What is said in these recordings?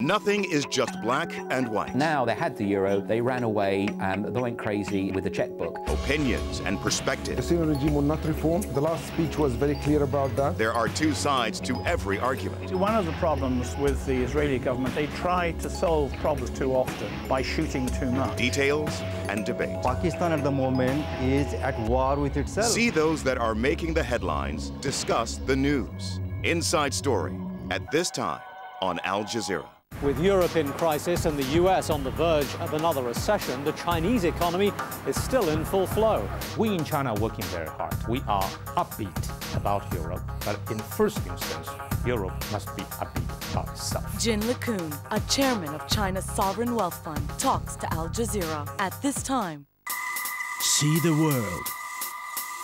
Nothing is just black and white. Now they had the euro, they ran away, and they went crazy with the checkbook. Opinions and perspectives. The Syrian regime will not reform. The last speech was very clear about that. There are two sides to every argument. One of the problems with the Israeli government, they try to solve problems too often by shooting too much. Details and debate. Pakistan at the moment is at war with itself. See those that are making the headlines, discuss the news. Inside Story, at this time on Al Jazeera. With Europe in crisis and the US on the verge of another recession, the Chinese economy is still in full flow. We in China are working very hard. We are upbeat about Europe, but in first instance, Europe must be upbeat about itself. Jin LeCun, a chairman of China's sovereign wealth fund, talks to Al Jazeera at this time. See the world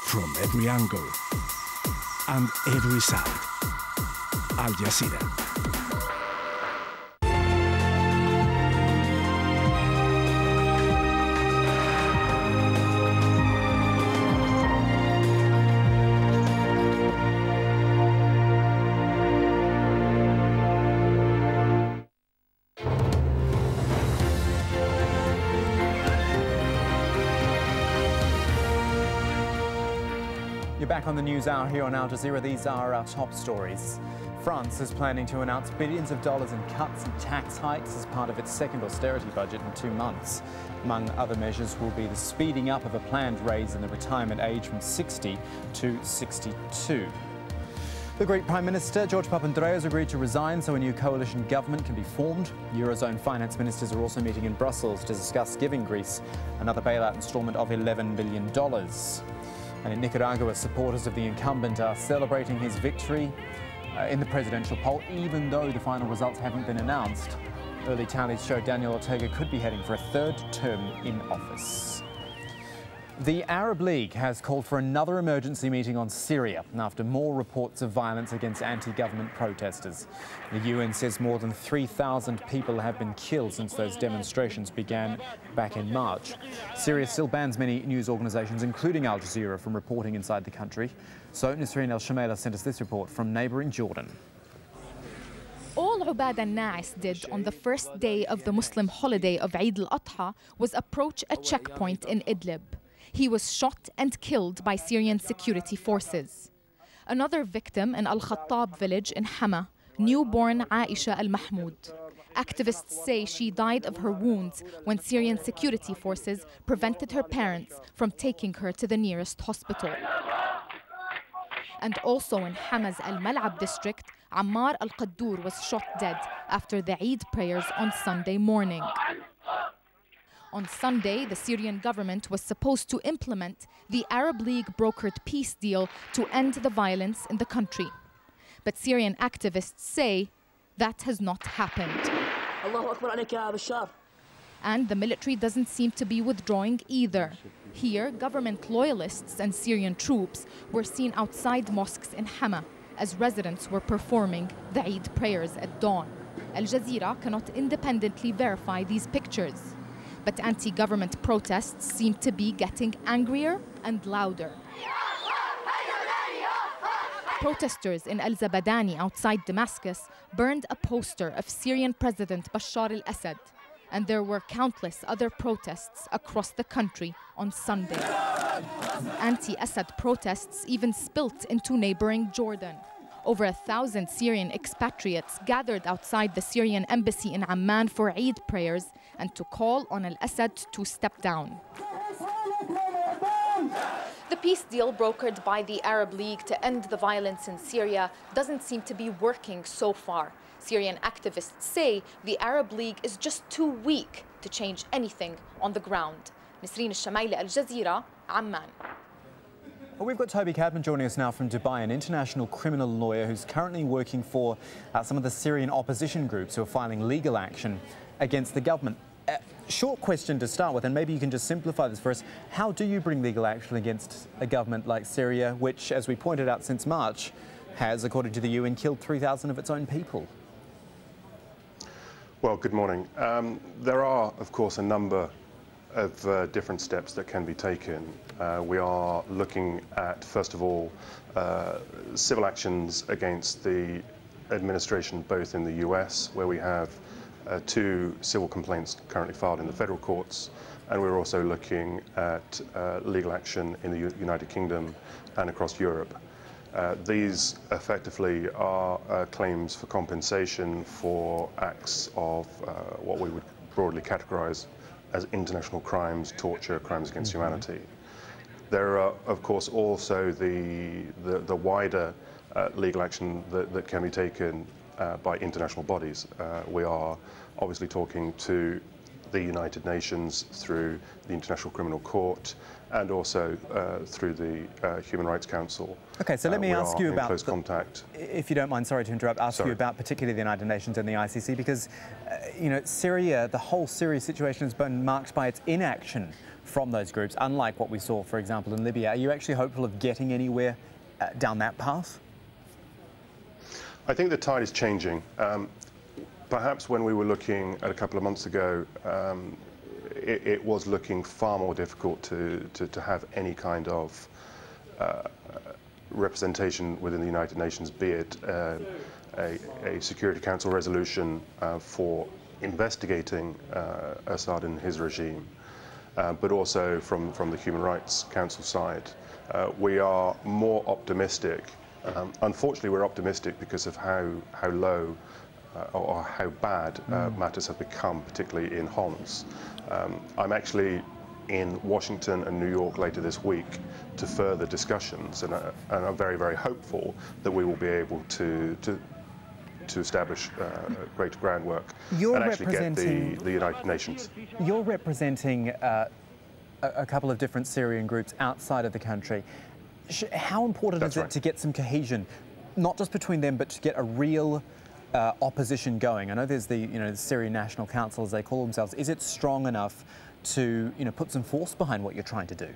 from every angle and every side. Al Jazeera. You're back on the News Hour here on Al Jazeera. These are our top stories. France is planning to announce billions of dollars in cuts and tax hikes as part of its second austerity budget in 2 months. Among other measures will be the speeding up of a planned raise in the retirement age from 60 to 62. The Greek Prime Minister, George Papandreou, has agreed to resign so a new coalition government can be formed. Eurozone finance ministers are also meeting in Brussels to discuss giving Greece another bailout instalment of $11 billion. And in Nicaragua, supporters of the incumbent are celebrating his victory in the presidential poll, even though the final results haven't been announced. Early tallies show Daniel Ortega could be heading for a 3rd term in office. The Arab League has called for another emergency meeting on Syria after more reports of violence against anti-government protesters. The UN says more than 3,000 people have been killed since those demonstrations began back in March. Syria still bans many news organisations, including Al Jazeera, from reporting inside the country. So Nisreen El-Shamaila sent us this report from neighbouring Jordan. All Ubad al-Na'is did on the first day of the Muslim holiday of Eid al-Adha was approach a checkpoint in Idlib. He was shot and killed by Syrian security forces. Another victim in Al-Khattab village in Hama, newborn Aisha al-Mahmoud. Activists say she died of her wounds when Syrian security forces prevented her parents from taking her to the nearest hospital. And also in Hama's Al-Mal'ab district, Ammar al-Qaddour was shot dead after the Eid prayers on Sunday morning. On Sunday, the Syrian government was supposed to implement the Arab League brokered peace deal to end the violence in the country. But Syrian activists say that has not happened. And the military doesn't seem to be withdrawing either. Here, government loyalists and Syrian troops were seen outside mosques in Hama as residents were performing the Eid prayers at dawn. Al Jazeera cannot independently verify these pictures. But anti-government protests seem to be getting angrier and louder. Protesters in Al-Zabadani outside Damascus burned a poster of Syrian President Bashar al-Assad, and there were countless other protests across the country on Sunday. Anti-Assad protests even spilt into neighboring Jordan. Over 1,000 Syrian expatriates gathered outside the Syrian embassy in Amman for Eid prayers and to call on al-Assad to step down. The peace deal brokered by the Arab League to end the violence in Syria doesn't seem to be working so far. Syrian activists say the Arab League is just too weak to change anything on the ground. Nisreen El-Shamaila, Al Jazeera, Amman. Well, we've got Toby Cadman joining us now from Dubai, an international criminal lawyer who's currently working for some of the Syrian opposition groups who are filing legal action against the government. Short question to start with, and maybe you can just simplify this for us. How do you bring legal action against a government like Syria, which, as we pointed out since March, has, according to the UN, killed 3,000 of its own people? Well, good morning. There are, of course, a number of different steps that can be taken. We are looking at, first of all, civil actions against the administration both in the US, where we have 2 civil complaints currently filed in the federal courts, and we're also looking at legal action in the United Kingdom and across Europe. These effectively are claims for compensation for acts of what we would broadly categorize as international crimes, torture, crimes against humanity. There are, of course, also the wider legal action that can be taken by international bodies. We are obviously talking to the United Nations through the International Criminal Court and also through the Human Rights Council. Okay, so let me ask you about close contact. If you don't mind, sorry to interrupt, ask you about particularly the United Nations and the ICC, because you know, Syria, the whole Syria situation has been marked by its inaction from those groups, unlike what we saw, for example, in Libya. Are you actually hopeful of getting anywhere down that path? I think the tide is changing. Perhaps when we were looking at a couple of months ago, it was looking far more difficult to have any kind of representation within the United Nations, be it a Security Council resolution for investigating Assad and his regime, but also from the Human Rights Council side. We are more optimistic. Unfortunately, we're optimistic because of how low or how bad matters have become, particularly in Homs. I'm actually in Washington and New York later this week to further discussions, and I'm very, very hopeful that we will be able to establish greater groundwork and actually get the United Nations. You're representing a couple of different Syrian groups outside of the country. How important is it to get some cohesion, not just between them, but to get a real opposition going? I know there's the Syrian National Council, as they call themselves. Is it strong enough to put some force behind what you're trying to do?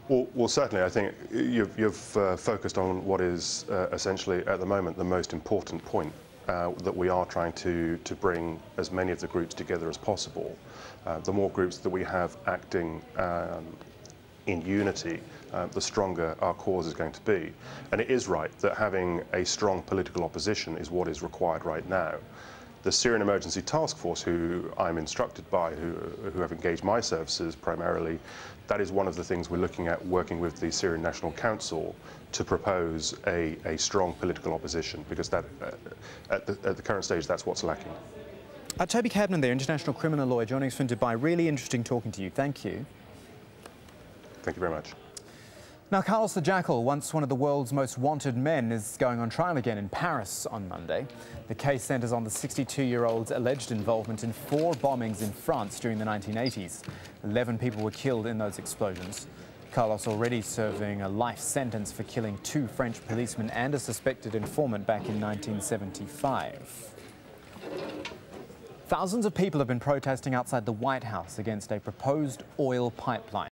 Well, certainly. I think you've focused on what is essentially at the moment the most important point, that we are trying to bring as many of the groups together as possible. The more groups that we have acting in unity, the stronger our cause is going to be. And it is right that having a strong political opposition is what is required right now. The Syrian Emergency Task Force, who I'm instructed by, who have engaged my services primarily, that is one of the things we're looking at, working with the Syrian National Council to propose a strong political opposition, because that, at the current stage, that's what's lacking. Toby Cadman there, international criminal lawyer, joining us from Dubai. Really interesting talking to you. Thank you. Thank you very much. Now, Carlos the Jackal, once one of the world's most wanted men, is going on trial again in Paris on Monday. The case centres on the 62-year-old's alleged involvement in 4 bombings in France during the 1980s. 11 people were killed in those explosions. Carlos already serving a life sentence for killing 2 French policemen and a suspected informant back in 1975. Thousands of people have been protesting outside the White House against a proposed oil pipeline.